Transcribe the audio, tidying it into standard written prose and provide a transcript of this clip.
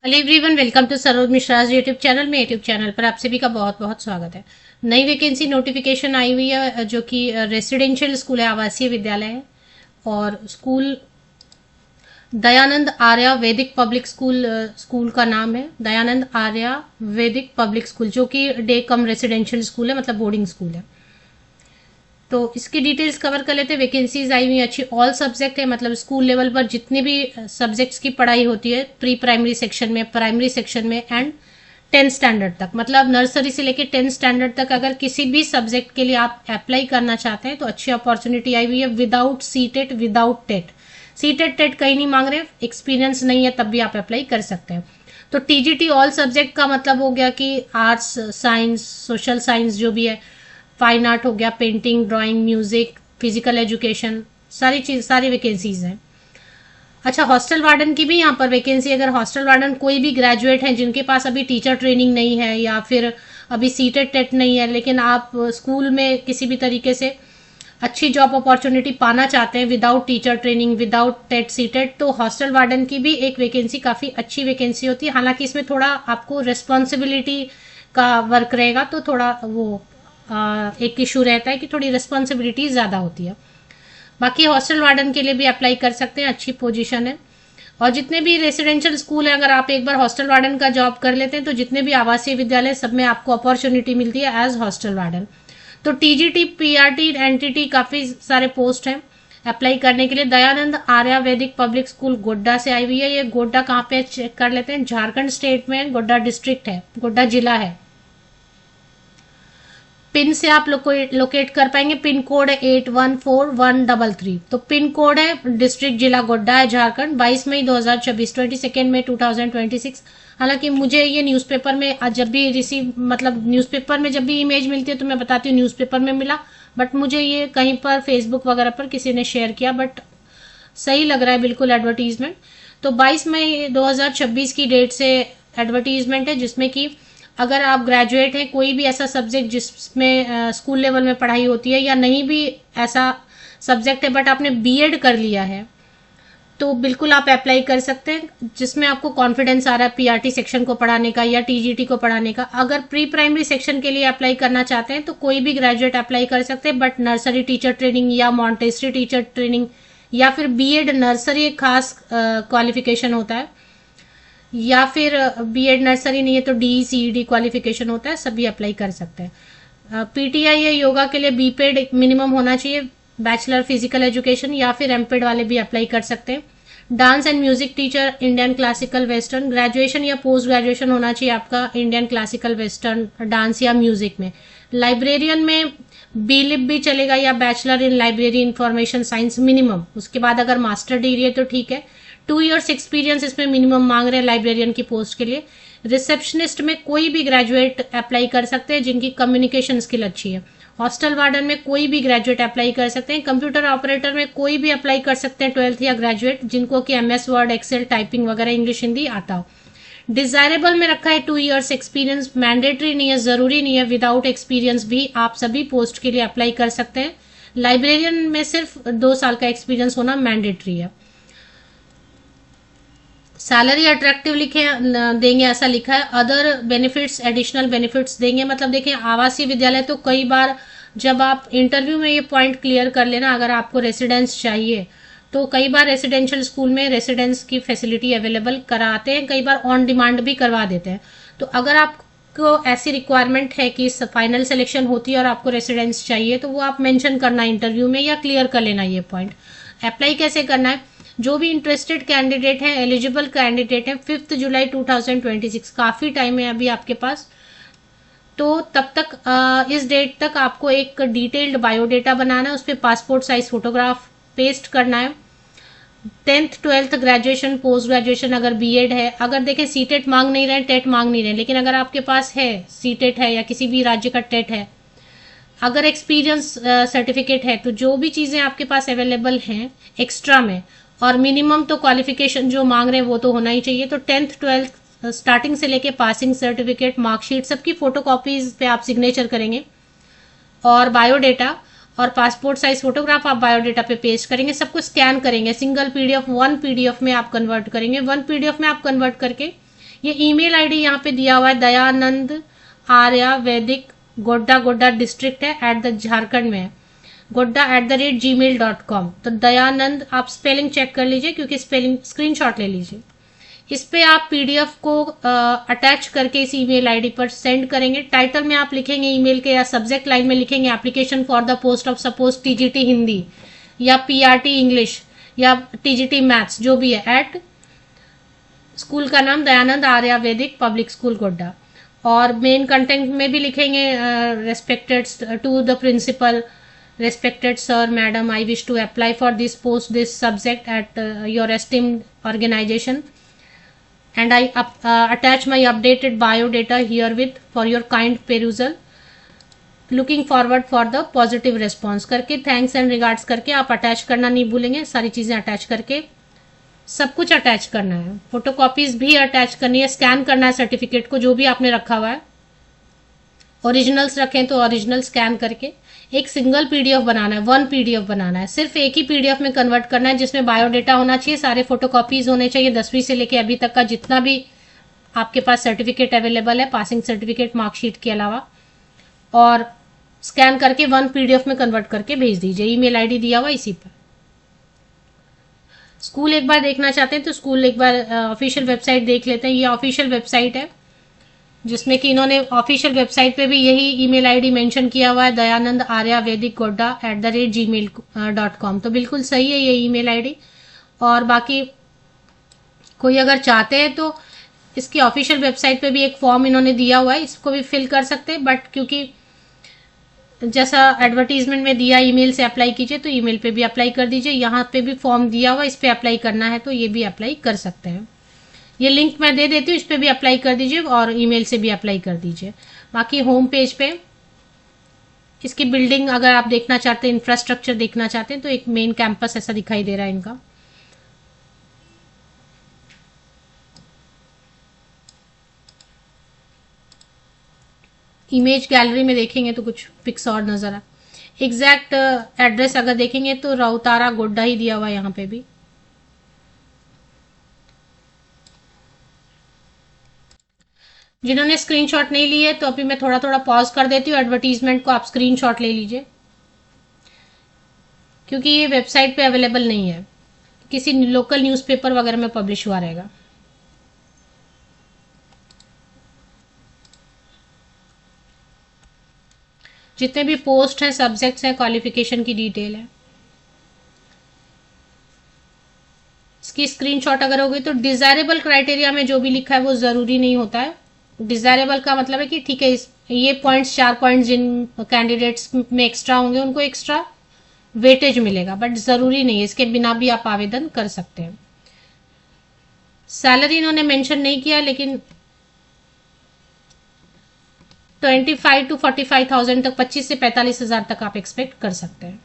Hello everyone, welcome to Saroj Mishra's YouTube channel में। YouTube channel पर आप सभी का बहुत बहुत स्वागत है। नई वैकेंसी नोटिफिकेशन आई हुई है जो कि रेसिडेंशियल स्कूल है, आवासीय विद्यालय है। और स्कूल दयानंद आर्या वैदिक पब्लिक स्कूल, स्कूल का नाम है दयानंद आर्या वैदिक पब्लिक स्कूल, जो कि डे कम रेसिडेंशियल स्कूल है, मतलब बोर्डिंग स्कूल है। तो इसकी डिटेल्स कवर कर लेते हैं। वैकेंसीज आई हुई अच्छी, ऑल सब्जेक्ट है, मतलब स्कूल लेवल पर जितनी भी सब्जेक्ट्स की पढ़ाई होती है, प्री प्राइमरी सेक्शन में, प्राइमरी सेक्शन में एंड 10th स्टैंडर्ड तक, मतलब नर्सरी से लेकर 10th स्टैंडर्ड तक अगर किसी भी सब्जेक्ट के लिए आप अप्लाई करना चाहते हैं तो अच्छी अपॉर्चुनिटी आई हुई है। Without CTET, without TET. CTET TET कहीं नहीं मांग रहे, एक्सपीरियंस नहीं है तब भी आप अप्लाई कर सकते हैं। तो टीजीटी ऑल सब्जेक्ट का मतलब हो गया कि आर्ट्स, साइंस, सोशल साइंस जो भी है, फाइन आर्ट हो गया, painting, drawing, music, physical education, सारी वैकेंसीज हैं। अच्छा, हॉस्टल वार्डन की भी यहाँ पर वैकेंसी। अगर हॉस्टल वार्डन कोई भी ग्रेजुएट हैं जिनके पास अभी टीचर ट्रेनिंग नहीं है या फिर अभी सीटेट टेट नहीं है, लेकिन आप स्कूल में किसी भी तरीके से अच्छी जॉब अपॉर्चुनिटी पाना चाहते हैं without teacher training, without TET CTET, तो हॉस्टल वार्डन की भी एक वैकेंसी काफ़ी अच्छी वैकेंसी होती है। हालांकि इसमें थोड़ा आपको रिस्पॉन्सिबिलिटी का वर्क रहेगा, तो थोड़ा वो एक इशू रहता है कि थोड़ी रिस्पॉन्सिबिलिटी ज़्यादा होती है। बाकी हॉस्टल वार्डन के लिए भी अप्लाई कर सकते हैं, अच्छी पोजीशन है। और जितने भी रेसिडेंशियल स्कूल है, अगर आप एक बार हॉस्टल वार्डन का जॉब कर लेते हैं तो जितने भी आवासीय विद्यालय, सब में आपको अपॉर्चुनिटी मिलती है एज हॉस्टल वार्डन। तो टीजीटी, पीआरटी, एनटीटी, काफ़ी सारे पोस्ट हैं अप्लाई करने के लिए। दयानंद आर्या वैदिक पब्लिक स्कूल गोड्डा से आई हुई है। ये गोड्डा कहाँ पे चेक कर लेते हैं, झारखंड स्टेट में गोड्डा डिस्ट्रिक्ट है, गोड्डा जिला है। पिन से आप लोकेट कर पाएंगे। पिन कोड है 814133। तो पिन कोड है, डिस्ट्रिक्ट जिला गोड्डा है, झारखंड। 22 मई 2024, 22 मई 2026। हालांकि मुझे ये न्यूज़पेपर में जब भी रिसीव, मतलब न्यूज़पेपर में जब भी इमेज मिलती है तो मैं बताती हूँ न्यूज़पेपर में मिला, बट मुझे ये कहीं पर फेसबुक वगैरह पर किसी ने शेयर किया, बट सही लग रहा है बिल्कुल एडवर्टीजमेंट। तो 22 मई 2026 की डेट से एडवर्टीजमेंट है, जिसमें कि अगर आप ग्रेजुएट हैं, कोई भी ऐसा सब्जेक्ट जिसमें स्कूल लेवल में पढ़ाई होती है, या नहीं भी ऐसा सब्जेक्ट है बट आपने बीएड कर लिया है, तो बिल्कुल आप अप्लाई कर सकते हैं, जिसमें आपको कॉन्फिडेंस आ रहा है पीआरटी सेक्शन को पढ़ाने का या टीजीटी को पढ़ाने का। अगर प्री प्राइमरी सेक्शन के लिए अप्लाई करना चाहते हैं तो कोई भी ग्रेजुएट अप्लाई कर सकते हैं, बट नर्सरी टीचर ट्रेनिंग या मॉन्टेसरी टीचर ट्रेनिंग या फिर बीएड नर्सरी एक खास क्वालिफिकेशन होता है, या फिर बीएड नर्सरी नहीं है तो डीईसीईडी क्वालिफिकेशन होता है, सभी अप्लाई कर सकते हैं। पीटीआई या योगा के लिए बीपेड मिनिमम होना चाहिए, बैचलर फिजिकल एजुकेशन, या फिर एमपेड वाले भी अप्लाई कर सकते हैं। Dance and music teacher, Indian classical western, graduation या पोस्ट ग्रेजुएशन होना चाहिए आपका इंडियन क्लासिकल वेस्टर्न डांस या म्यूजिक में। लाइब्रेरियन में बीलिप भी चलेगा या bachelor in library information science minimum. उसके बाद अगर मास्टर डिग्री है तो ठीक है। 2 years एक्सपीरियंस इसमें मिनिमम मांग रहे हैं लाइब्रेरियन की पोस्ट के लिए। रिसेप्शनिस्ट में कोई भी ग्रेजुएट अप्लाई कर सकते हैं जिनकी कम्युनिकेशन स्किल अच्छी है। हॉस्टल वार्डन में कोई भी ग्रेजुएट अप्लाई कर सकते हैं। कंप्यूटर ऑपरेटर में कोई भी अप्लाई कर सकते हैं 12th या ग्रेजुएट, जिनको कि एमएस वर्ड, एक्सेल, टाइपिंग वगैरह, इंग्लिश, हिंदी आता हो। डिजायरेबल में रखा है 2 years एक्सपीरियंस, मैंडेटरी नहीं है, जरूरी नहीं है। विदाउट एक्सपीरियंस भी आप सभी पोस्ट के लिए अप्लाई कर सकते हैं। लाइब्रेरियन में सिर्फ 2 साल का एक्सपीरियंस होना मैंडेटरी है। सैलरी अट्रैक्टिव लिखे देंगे, ऐसा लिखा है। अदर बेनिफिट्स, एडिशनल बेनिफिट्स देंगे। मतलब देखिए, आवासीय विद्यालय तो कई बार जब आप इंटरव्यू में ये पॉइंट क्लियर कर लेना, अगर आपको रेसिडेंस चाहिए तो कई बार रेसिडेंशियल स्कूल में रेसिडेंस की फैसिलिटी अवेलेबल कराते हैं, कई बार ऑन डिमांड भी करवा देते हैं। तो अगर आपको ऐसी रिक्वायरमेंट है कि फाइनल सिलेक्शन होती है और आपको रेसिडेंस चाहिए, तो वो आप मेंशन करना इंटरव्यू में या क्लियर कर लेना ये पॉइंट। अप्लाई कैसे करना है, जो भी इंटरेस्टेड कैंडिडेट हैं, एलिजिबल कैंडिडेट हैं, 5 जुलाई 2026, काफ़ी टाइम है अभी आपके पास, तो तब तक इस डेट तक आपको एक डिटेल्ड बायोडेटा बनाना है, उस पर पासपोर्ट साइज फोटोग्राफ पेस्ट करना है। 10th 12th graduation, post graduation, अगर बीएड है, अगर देखें सीटेट मांग नहीं रहे, टेट मांग नहीं रहे, लेकिन अगर आपके पास है सीटेट है या किसी भी राज्य का टेट है, अगर एक्सपीरियंस सर्टिफिकेट है, तो जो भी चीज़ें आपके पास अवेलेबल हैं एक्स्ट्रा में, और मिनिमम तो क्वालिफिकेशन जो मांग रहे हैं वो तो होना ही चाहिए। तो 10th 12th स्टार्टिंग से लेके पासिंग सर्टिफिकेट, मार्कशीट, सबकी फोटो कॉपीज पे आप सिग्नेचर करेंगे, और बायोडेटा और पासपोर्ट साइज फोटोग्राफ आप बायोडेटा पे पेस्ट करेंगे, सबको स्कैन करेंगे, सिंगल पीडीएफ, 1 पीडीएफ में आप कन्वर्ट करेंगे। 1 पीडीएफ में आप कन्वर्ट करके ये ईमेल आईडी यहाँ पे दिया हुआ है दयानंद आर्या वैदिक गोड्डा, गोड्डा डिस्ट्रिक्ट है, एट द झारखंड में है, godda@gmail.com। तो दयानंद, आप स्पेलिंग चेक कर लीजिए क्योंकि स्पेलिंग स्क्रीनशॉट ले लीजिए। इस पे आप पीडीएफ को अटैच करके इस ईमेल आईडी पर सेंड करेंगे। टाइटल में आप लिखेंगे ईमेल के, या सब्जेक्ट लाइन में लिखेंगे application for the post of suppose TGT Hindi या पीआरटी इंग्लिश या टीजीटी मैथ्स, जो भी है, एट स्कूल का नाम दयानंद आर्या वैदिक पब्लिक स्कूल गोड्डा। और मेन कंटेंट में भी लिखेंगे respected to the principal, respected sir, madam, I wish to apply for this post, this subject at your esteemed organization, and I attach my updated bio data herewith for your kind perusal, looking forward for the positive response करके thanks and regards करके आप attach करना नहीं भूलेंगे। सारी चीज़ें attach करके सब कुछ अटैच करना है, फोटोकॉपीज भी अटैच करनी है, स्कैन करना है सर्टिफिकेट को जो भी आपने रखा हुआ है। ओरिजिनल्स रखें तो ओरिजिनल स्कैन करके एक सिंगल पीडीएफ बनाना है, वन पीडीएफ बनाना है, सिर्फ एक ही पीडीएफ में कन्वर्ट करना है जिसमें बायोडेटा होना चाहिए, सारे फोटोकॉपीज होने चाहिए 10वीं से लेके अभी तक का जितना भी आपके पास सर्टिफिकेट अवेलेबल है, पासिंग सर्टिफिकेट, मार्कशीट के अलावा, और स्कैन करके वन पीडीएफ में कन्वर्ट करके भेज दीजिए। ईमेल आईडी दिया हुआ इसी पर। स्कूल एक बार देखना चाहते हैं तो स्कूल एक बार ऑफिशियल वेबसाइट देख लेते हैं। ये ऑफिशियल वेबसाइट है जिसमें कि इन्होंने ऑफिशियल वेबसाइट पे भी यही ईमेल आईडी मेंशन किया हुआ है, दयानंद आर्या वैदिक गोड्डा @gmail.com। तो बिल्कुल सही है ये ईमेल आईडी। और बाकी कोई अगर चाहते हैं तो इसकी ऑफिशियल वेबसाइट पे भी एक फॉर्म इन्होंने दिया हुआ है, इसको भी फिल कर सकते हैं, बट क्योंकि जैसा एडवर्टीजमेंट में दिया ईमेल से अप्लाई कीजिए, तो ईमेल पे भी अप्लाई कर दीजिए। यहाँ पे भी फॉर्म दिया हुआ, इस पे अप्लाई करना है तो ये भी अप्लाई कर सकते हैं। ये लिंक मैं दे देती हूँ, इस पे भी अप्लाई कर दीजिए और ईमेल से भी अप्लाई कर दीजिए। बाकी होम पेज पे इसकी बिल्डिंग अगर आप देखना चाहते हैं, इंफ्रास्ट्रक्चर देखना चाहते हैं, तो एक मेन कैंपस ऐसा दिखाई दे रहा है इनका। इमेज गैलरी में देखेंगे तो कुछ पिक्स और नजर आ। एग्जैक्ट एड्रेस अगर देखेंगे तो राउतारा गोड्डा ही दिया हुआ है यहाँ पे भी। जिन्होंने स्क्रीनशॉट नहीं लिए तो अभी मैं थोड़ा थोड़ा पॉज कर देती हूँ, एडवर्टीजमेंट को आप स्क्रीनशॉट ले लीजिए क्योंकि ये वेबसाइट पे अवेलेबल नहीं है, किसी लोकल न्यूज़पेपर वगैरह में पब्लिश हुआ रहेगा। जितने भी पोस्ट हैं, सब्जेक्ट्स हैं, क्वालिफिकेशन की डिटेल है। इसकी स्क्रीनशॉट अगर हो गई तो डिजायरेबल क्राइटेरिया में जो भी लिखा है वो जरूरी नहीं होता है। डिजायरेबल का मतलब है कि ठीक है, ये पॉइंट्स, 4 पॉइंट्स जिन कैंडिडेट्स में एक्स्ट्रा होंगे उनको एक्स्ट्रा वेटेज मिलेगा, बट जरूरी नहीं है, इसके बिना भी आप आवेदन कर सकते हैं। सैलरी इन्होंने मेंशन नहीं किया, लेकिन 25 to 45,000 तक, 25 से 45,000 तक आप एक्सपेक्ट कर सकते हैं।